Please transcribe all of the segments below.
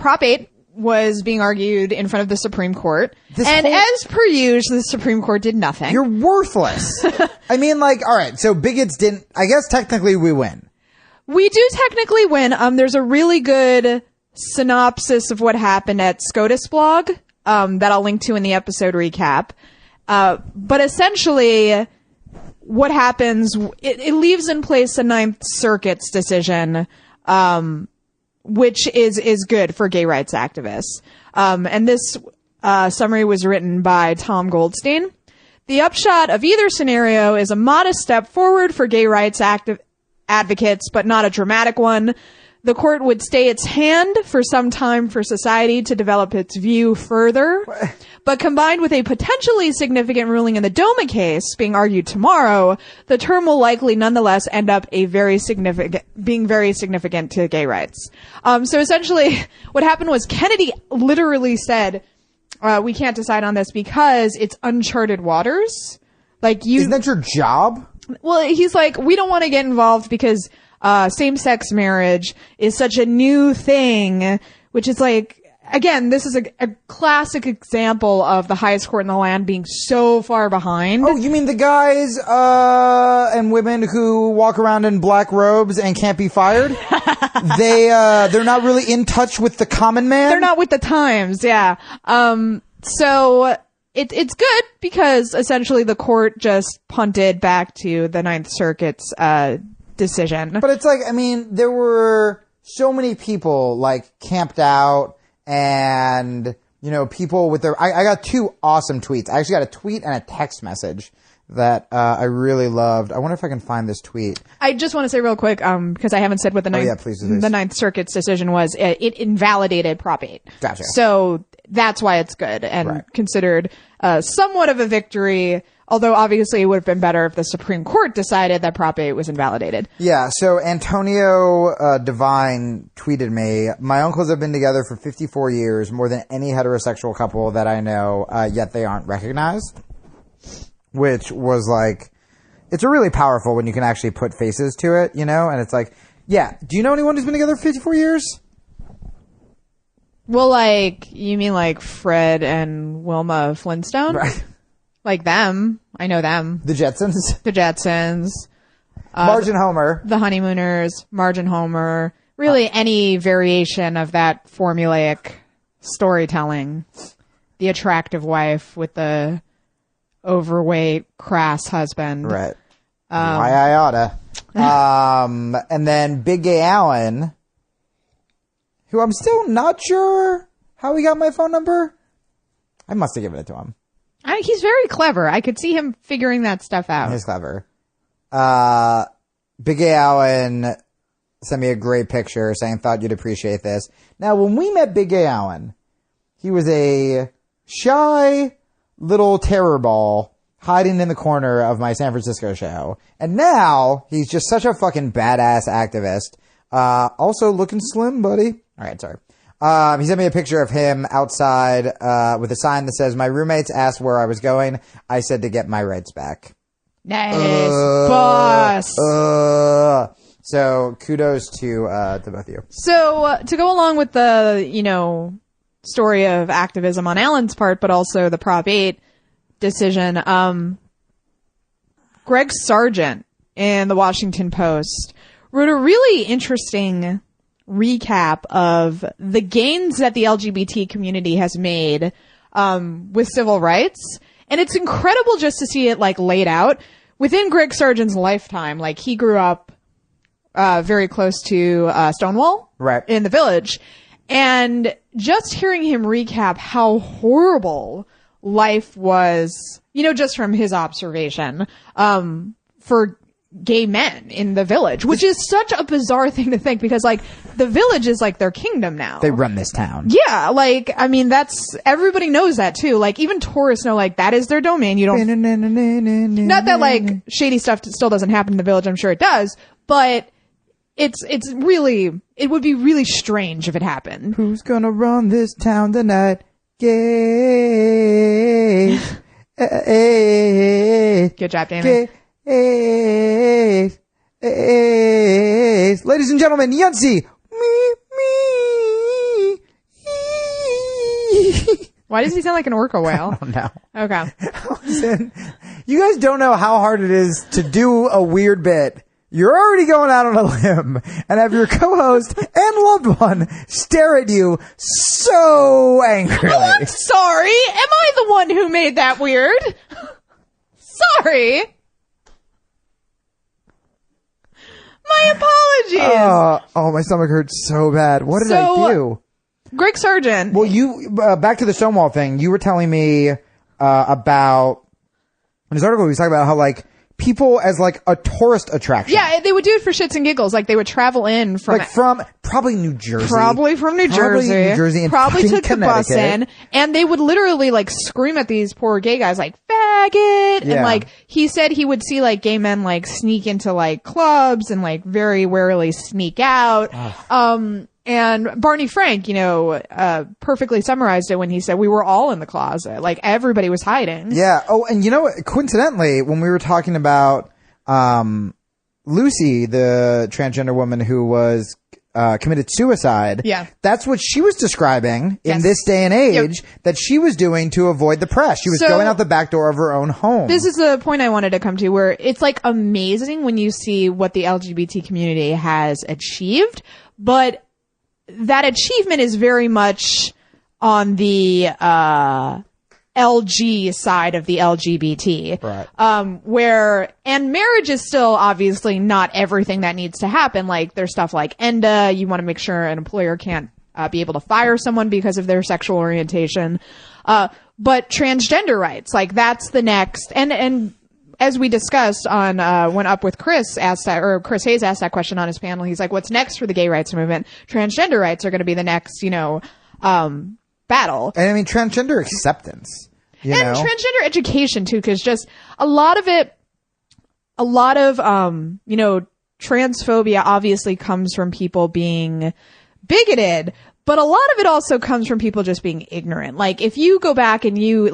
Prop 8 was being argued in front of the Supreme Court. As per usual, the Supreme Court did nothing. You're worthless. I mean, like, all right, so bigots didn't, I guess technically we win. We do technically win. There's a really good synopsis of what happened at SCOTUS blog, that I'll link to in the episode recap. But essentially, what happens, it leaves in place a Ninth Circuit's decision, which is good for gay rights activists. And this summary was written by Tom Goldstein. The upshot of either scenario is a modest step forward for gay rights advocates, but not a dramatic one. The court would stay its hand for some time for society to develop its view further. But combined with a potentially significant ruling in the DOMA case being argued tomorrow, the term will likely nonetheless end up being very significant to gay rights. So essentially what happened was Kennedy literally said, we can't decide on this because it's uncharted waters. Isn't that your job? Well, he's like, we don't want to get involved because same-sex marriage is such a new thing, which is like, again, this is a classic example of the highest court in the land being so far behind. Oh, you mean the guys and women who walk around in black robes and can't be fired? They're not really in touch with the common man? They're not with the times, yeah. So it's good because essentially the court just punted back to the Ninth Circuit's decision. But it's like, I mean, there were so many people camped out and, people with their, I got two awesome tweets. I actually got a tweet and a text message that I really loved. I wonder if I can find this tweet. I just want to say real quick, because I haven't said what the Ninth Circuit's decision was. It invalidated Prop 8. Gotcha. So that's why it's good and considered somewhat of a victory. Although obviously it would have been better if the Supreme Court decided that Prop 8 was invalidated. Yeah, so Antonio Devine tweeted me, my uncles have been together for 54 years, more than any heterosexual couple that I know, yet they aren't recognized. Which was it's really powerful when you can actually put faces to it, and it's like, yeah, do you know anyone who's been together for 54 years? Well, you mean Fred and Wilma Flintstone? Right. Them. I know them. The Jetsons? The Jetsons. Marge and Homer. The Honeymooners. Marge and Homer. Really any variation of that formulaic storytelling. The attractive wife with the overweight, crass husband. Right. Why I oughta. And then Big Gay Allen, who I'm still not sure how he got my phone number. I must have given it to him. He's very clever. I could see him figuring that stuff out. He's clever. Big Gay Allen sent me a great picture saying, thought you'd appreciate this. Now, when we met Big Gay Allen, he was a shy little terror ball hiding in the corner of my San Francisco show. And now he's just such a fucking badass activist. Also looking slim, buddy. All right, sorry. He sent me a picture of him outside with a sign that says, my roommates asked where I was going. I said to get my rights back. Nice. Boss. So kudos to both of you. So to go along with the, story of activism on Allen's part, but also the Prop 8 decision, Greg Sargent in the Washington Post wrote a really interesting recap of the gains that the LGBT community has made with civil rights. And it's incredible just to see it laid out within Greg Sargent's lifetime. He grew up very close to Stonewall in the Village. And just hearing him recap how horrible life was, just from his observation, for gay men in the Village, which is such a bizarre thing to think because the Village is their kingdom now. They run this town. Yeah. That's, everybody knows that too. Even tourists know that is their domain. You don't, not that shady stuff still doesn't happen in the Village. I'm sure it does, but it's really, it would be really strange if it happened. Who's gonna run this town tonight? Gay. Good job, Damon. Ladies and gentlemen, Yancy. Why does he sound like an orca whale? No. Okay. Listen, you guys don't know how hard it is to do a weird bit. You're already going out on a limb and have your co-host and loved one stare at you so angrily. Oh, I'm sorry. Am I the one who made that weird? Sorry. My apologies. Oh, my stomach hurts so bad. What did I do? Greg Sargent. Well, you back to the Stonewall thing. You were telling me about in this article. He was talking about how like people as like a tourist attraction. Yeah, they would do it for shits and giggles. Like they would travel in from probably New Jersey. Probably from New Jersey. And probably took the bus Connecticut. in, and they would literally like scream at these poor gay guys like faggot. And like he said he would see like gay men like sneak into like clubs and like very warily sneak out. And Barney Frank, perfectly summarized it when he said we were all in the closet. Like everybody was hiding. Yeah. Oh, and coincidentally, when we were talking about Lucy, the transgender woman who was committed suicide, that's what she was describing in this day and age that she was doing to avoid the press. She was going out the back door of her own home. This is the point I wanted to come to, where it's like amazing when you see what the LGBT community has achieved, but that achievement is very much on the LG side of the LGBT. Right. And marriage is still obviously not everything that needs to happen. Like there's stuff like ENDA. You want to make sure an employer can't be able to fire someone because of their sexual orientation. But transgender rights, like that's the next, and as we discussed on when Up with Chris Chris Hayes asked that question on his panel. He's like, what's next for the gay rights movement? Transgender rights are going to be the next, battle. And I mean, transgender acceptance. Transgender education too, because just a lot of transphobia obviously comes from people being bigoted, but a lot of it also comes from people just being ignorant. Like if you go back and you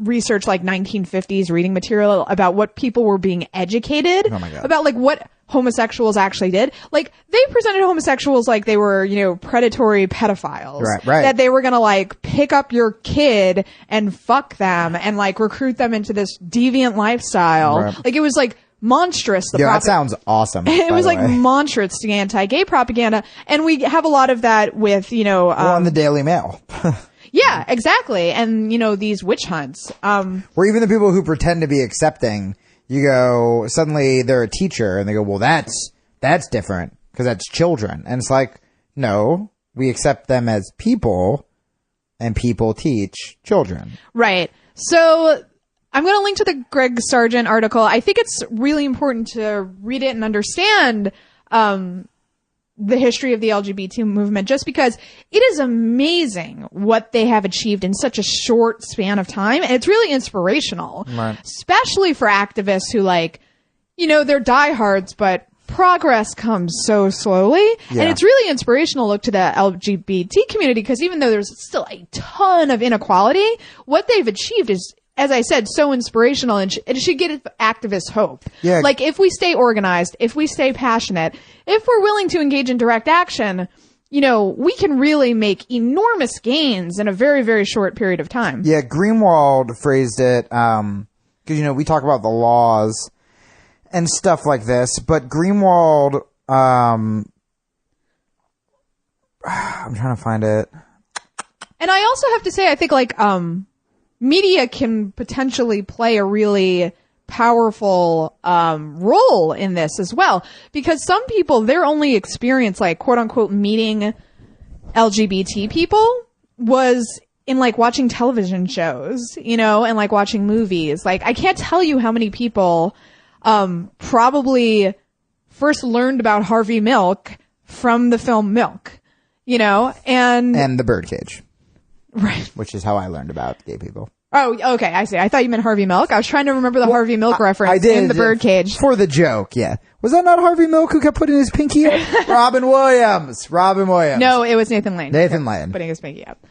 research like 1950s reading material about what people were being educated about, like what homosexuals actually did. Like they presented homosexuals like they were, predatory pedophiles. Right. That they were going to like pick up your kid and fuck them and like recruit them into this deviant lifestyle. Right. Like it was like monstrous. That sounds awesome. It was like monstrous anti-gay propaganda. And we have a lot of that with, on the Daily Mail. Yeah, exactly. And, these witch hunts. Where even the people who pretend to be accepting, you go, suddenly they're a teacher and they go, well, that's different because that's children. And it's like, no, we accept them as people and people teach children. Right. So I'm going to link to the Greg Sargent article. I think it's really important to read it and understand, the history of the LGBT movement, just because it is amazing what they have achieved in such a short span of time. And it's really inspirational, especially for activists who they're diehards, but progress comes so slowly. And it's really inspirational to look to the LGBT community, because even though there's still a ton of inequality, what they've achieved is, as I said, so inspirational, and it should give activists hope. Yeah. Like, if we stay organized, if we stay passionate, if we're willing to engage in direct action, we can really make enormous gains in a very, very short period of time. Yeah, Greenwald phrased it, because, we talk about the laws and stuff like this, but Greenwald, I'm trying to find it. And I also have to say, I think, media can potentially play a really powerful role in this as well, because some people, their only experience, quote unquote, meeting LGBT people was in watching television shows, and watching movies. I can't tell you how many people probably first learned about Harvey Milk from the film Milk, and the Birdcage. Right. Which is how I learned about gay people. Oh, okay. I see. I thought you meant Harvey Milk. I was trying to remember the Harvey Milk reference I did, in the Birdcage. For the joke, yeah. Was that not Harvey Milk who kept putting his pinky up? Robin Williams. No, it was Nathan Lane. Putting his pinky up.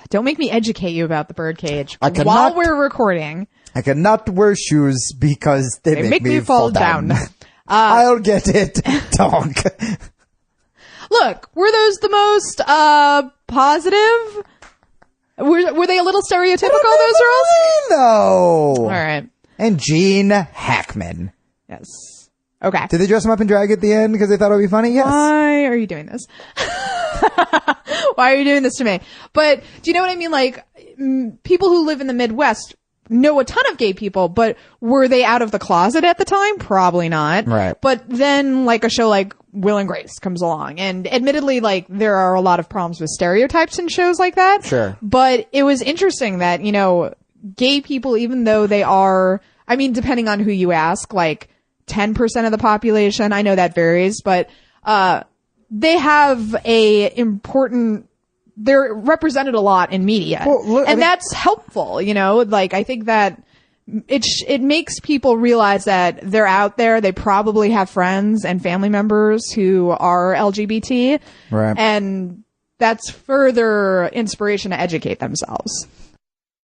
Don't make me educate you about the Birdcage while we're recording. I cannot wear shoes because they make me fall down. I'll get it. Donk. Look, were those the most positive Were they a little stereotypical, those girls? No. All right. And Gene Hackman. Yes. Okay. Did they dress him up in drag at the end because they thought it would be funny? Yes. Why are you doing this? Why are you doing this to me? But do you know what I mean? Like, people who live in the Midwest know a ton of gay people, but were they out of the closet at the time? Probably not. Right. But then, like, a show like Will and Grace comes along, and admittedly, like, there are a lot of problems with stereotypes in shows like that. Sure. But it was interesting that, you know, gay people, even though they are, I mean, depending on who you ask, like, 10% of the population, I know that varies, but, they have they're represented a lot in media. Well, look, and that's helpful, you know, like, I think that it makes people realize that they're out there. They probably have friends and family members who are LGBT. Right. And that's further inspiration to educate themselves.